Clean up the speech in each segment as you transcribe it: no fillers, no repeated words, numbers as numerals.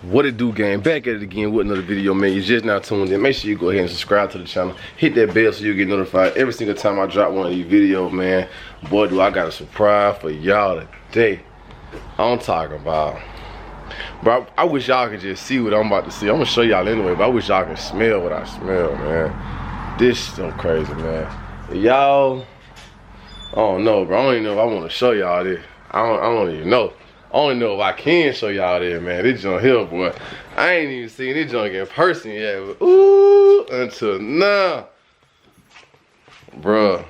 What it do, gang? Back at it again with another video, man. You just now tuned in. Make sure you go ahead and subscribe to the channel. Hit that bell so you get notified every single time I drop one of these videos, man. Boy, do I got a surprise for y'all today. I'm talking about, bro, I wish y'all could just see what I'm about to see. I'm gonna show y'all anyway, but I wish y'all can smell what I smell, man. This is so crazy, man. Y'all, I don't know, bro. I don't even know if I want to show y'all this. I don't even know. I don't know if I can show y'all this, man. This joint here, boy. I ain't even seen this joint in person yet. But, ooh, until now. Bruh.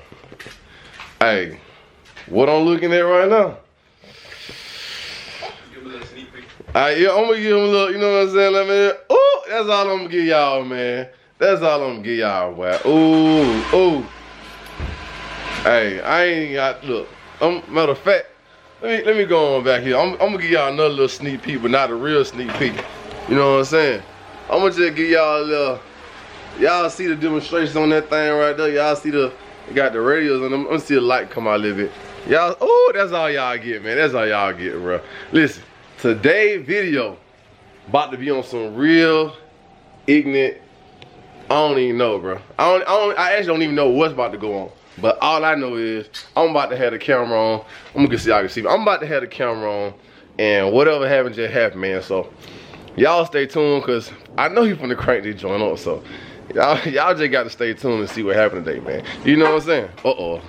Hey, what I'm looking at right now? Give him a little sneak peek. Yeah, I'm gonna give him a little, you know what I'm saying? Let me, ooh, that's all I'm gonna give y'all, man. That's all I'm gonna give y'all, boy. Ooh, ooh. Hey, I ain't got, look. Matter of fact, let me go on back here. I'm gonna give y'all another little sneak peek, but not a real sneak peek. You know what I'm saying? I'm gonna just give y'all a little, y'all see the demonstration on that thing right there. Y'all see they got the radios on them. I'm gonna see the light come out a little bit. Y'all, oh, that's all y'all get, man. That's all y'all get, bro. Listen, today's video about to be on some real ignorant, I don't even know, bro. I actually don't even know what's about to go on. But all I know is I'm about to have the camera on. I'm gonna see y'all can see me. I'm about to have the camera on, and whatever happens just happened, man. So y'all stay tuned, cause I know you finna crank this joint up. So y'all just got to stay tuned and see what happened today, man. You know what I'm saying? Uh-oh.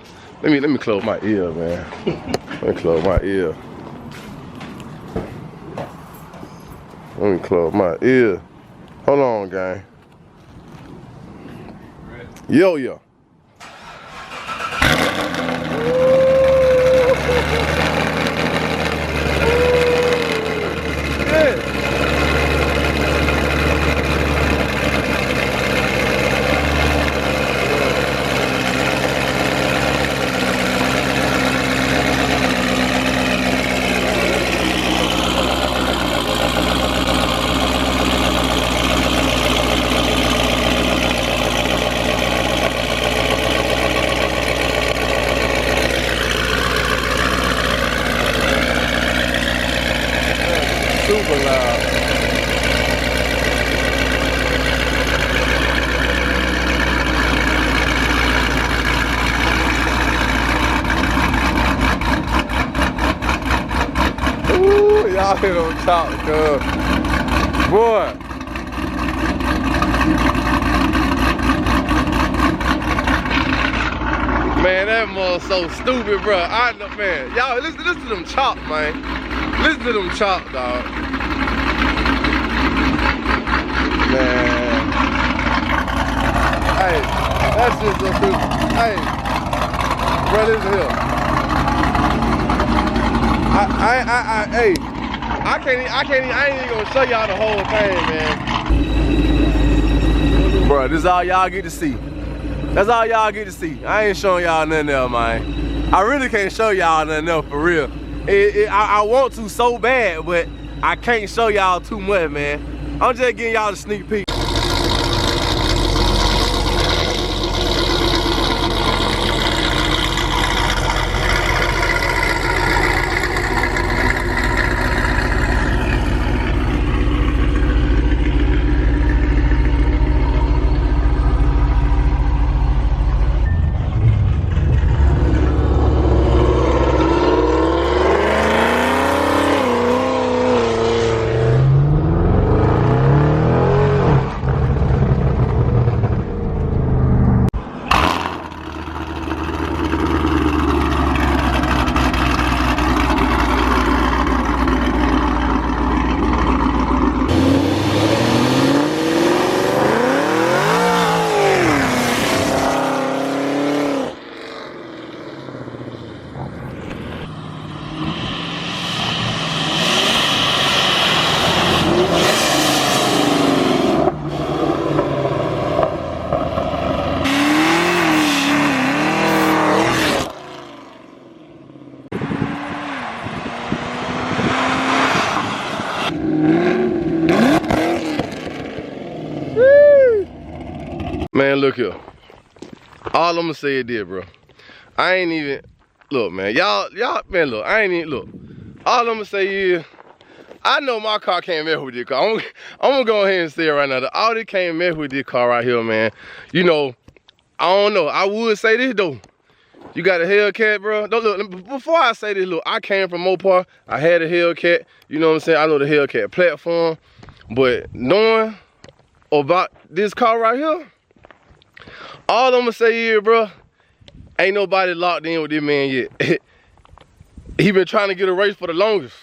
Let me close my ear, man. Let me close my ear. Let me close my ear. Hold on, gang. Yo, yo. Super loud. Ooh, y'all hit on top, cuz. Boy. Man, that mother's so stupid, bro. I know, man. Y'all listen to them chops, man. Listen to them chops, dog. Man. Hey, that's just so stupid. Hey, bro, listen here. Hey, I ain't even gonna show y'all the whole thing, man. Bro, this is all y'all get to see. That's all y'all get to see. I ain't showing y'all nothing else, man. I really can't show y'all nothing else, for real. I want to so bad, but I can't show y'all too much, man. I'm just giving y'all the sneak peek. Man, look here. All I'm gonna say is this, bro. I ain't even, look, man. Y'all, man, look. I ain't even, look. All I'm gonna say is, I know my car can't mess with this car. I'm gonna go ahead and say it right now. The Audi can't mess with this car right here, man. You know, I don't know. I would say this though. You got a Hellcat, bro. Don't look. Before I say this, look, I came from Mopar. I had a Hellcat. You know what I'm saying? I know the Hellcat platform, but knowing about this car right here, all I'm gonna say is, bro, ain't nobody locked in with this man yet. He been trying to get a race for the longest.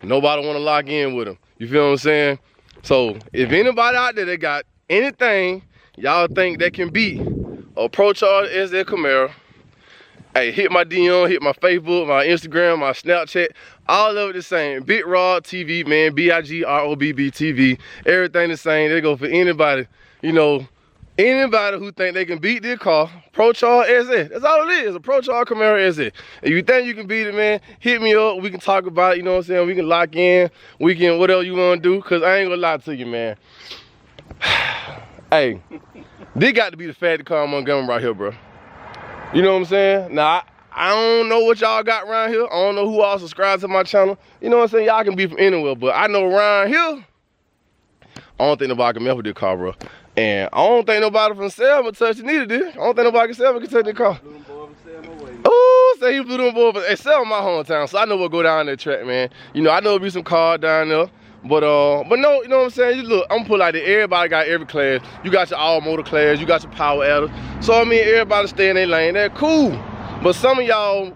Nobody want to lock in with him. You feel what I'm saying? So if anybody out there that got anything y'all think that can beat a Procharged SS Camaro, hey, hit my DM, hit my Facebook, my Instagram, my Snapchat, all of it the same. Big Rod TV, man, BIGROBB TV, everything the same. They go for anybody, you know, anybody who think they can beat this car, Procharged SS. That's all it is, a Procharged Camaro SS. If you think you can beat it, man, hit me up. We can talk about it, you know what I'm saying? We can lock in, we can, whatever you want to do, because I ain't going to lie to you, man. Hey, this got to be the fattest car in Montgomery right here, bro. You know what I'm saying? Now, I don't know what y'all got around here. I don't know who all subscribe to my channel. You know what I'm saying? Y'all can be from anywhere, but I know around here, I don't think nobody can mess with this car, bro. And I don't think nobody from Selma touched it neither, dude. I don't think nobody from Selma can touch this car. Oh, say he blew them boys. Hey, Selma my hometown, so I know what go down that track, man. You know, I know there'll be some cars down there. But no, you know what I'm saying? You look, I'm gonna put like that. Everybody got every class. You got your all motor class, you got your power adders. So I mean, everybody stay in their lane. They're cool. But some of y'all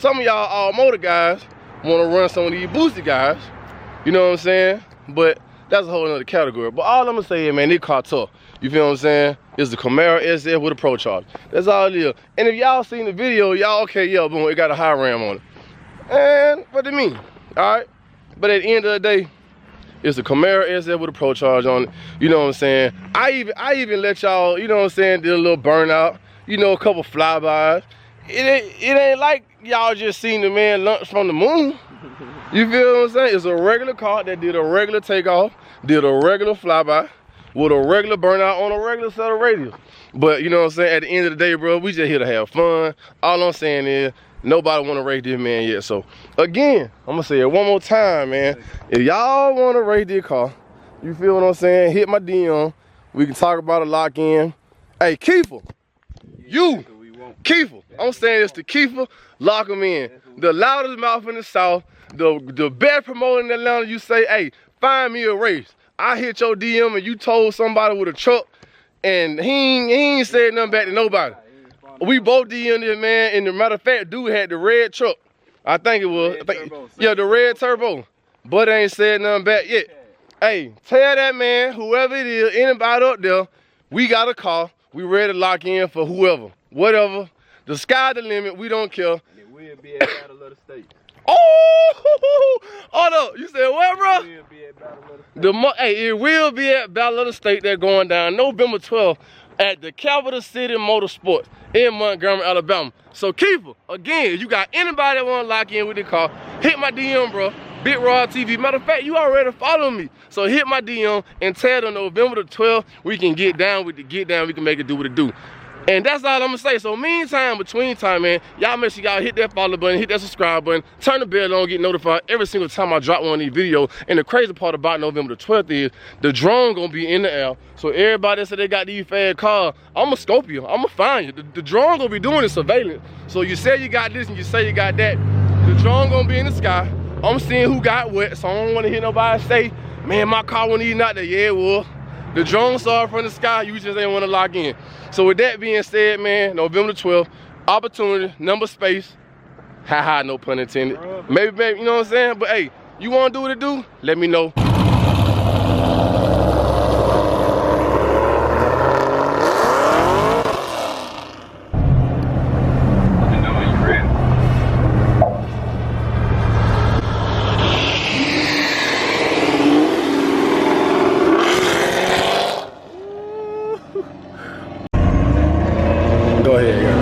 all motor guys wanna run some of these boosted guys. You know what I'm saying? But that's a whole other category. But all I'm gonna say is, man, this car tough. You feel what I'm saying? It's the Camaro SS with a Procharged. That's all it is. And if y'all seen the video, y'all okay, yeah, boom, it got a high ram on it. And what do you mean? Alright? But at the end of the day, it's a Camaro SS with a Procharged on it. You know what I'm saying? I even let y'all, you know what I'm saying, did a little burnout. You know, a couple flybys. It ain't like y'all just seen the man launch from the moon. You feel what I'm saying? It's a regular car that did a regular takeoff, did a regular flyby, with a regular burnout on a regular set of radials. But you know what I'm saying? At the end of the day, bro, we just here to have fun. All I'm saying is, nobody want to race this man yet. So again, I'm gonna say it one more time, man. If y'all want to race this car, you feel what I'm saying? Hit my DM. We can talk about a lock in. Hey, Kiefer, Kiefer. I'm saying this to Kiefer. Lock him in. The loudest mouth in the South. The best promoter in Atlanta. You say, hey, find me a race. I hit your DM and you told somebody with a truck, and he ain't said nothing back to nobody. We both DM'd this man, and the matter of fact, dude had the red truck. I think it was. Yeah, the red turbo. But ain't said nothing back yet. Hey, tell that man, whoever it is, anybody up there, we got a car. We ready to lock in for whoever, whatever. The sky the limit. We don't care. And it will be at Battle of the States. Oh, hold up. You said what, bro? It will be at Battle of the States. Hey, it will be at Battle of the State. They're going down November 12th at the Capital City Motorsports in Montgomery, Alabama. So Kiefer, again, you got anybody that want to lock in with the car, hit my DM, bro. Big Rod TV. Matter of fact, you already follow me. So hit my DM and tell them November the 12th, we can get down with the get down. We can make it do what it do. And that's all I'm gonna say. So meantime, between time, man, y'all make sure y'all hit that follow button, hit that subscribe button, turn the bell on, get notified every single time I drop one of these videos. And the crazy part about November the 12th is the drone gonna be in the air. So everybody that said they got these fast cars, I'ma scope you, I'ma find you. The drone gonna be doing the surveillance. So you say you got this and you say you got that, the drone gonna be in the sky. I'm seeing who got what, so I don't wanna hear nobody say, man, my car wasn't even out there. Yeah, it was. The drone saw it from the sky, you just ain't wanna lock in. So with that being said, man, November the 12th, opportunity, number space, haha, no pun intended. Maybe, you know what I'm saying? But hey, you wanna do what it do? Let me know. Go ahead, yeah.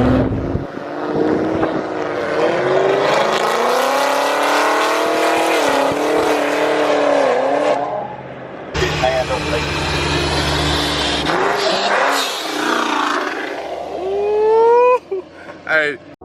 Hey.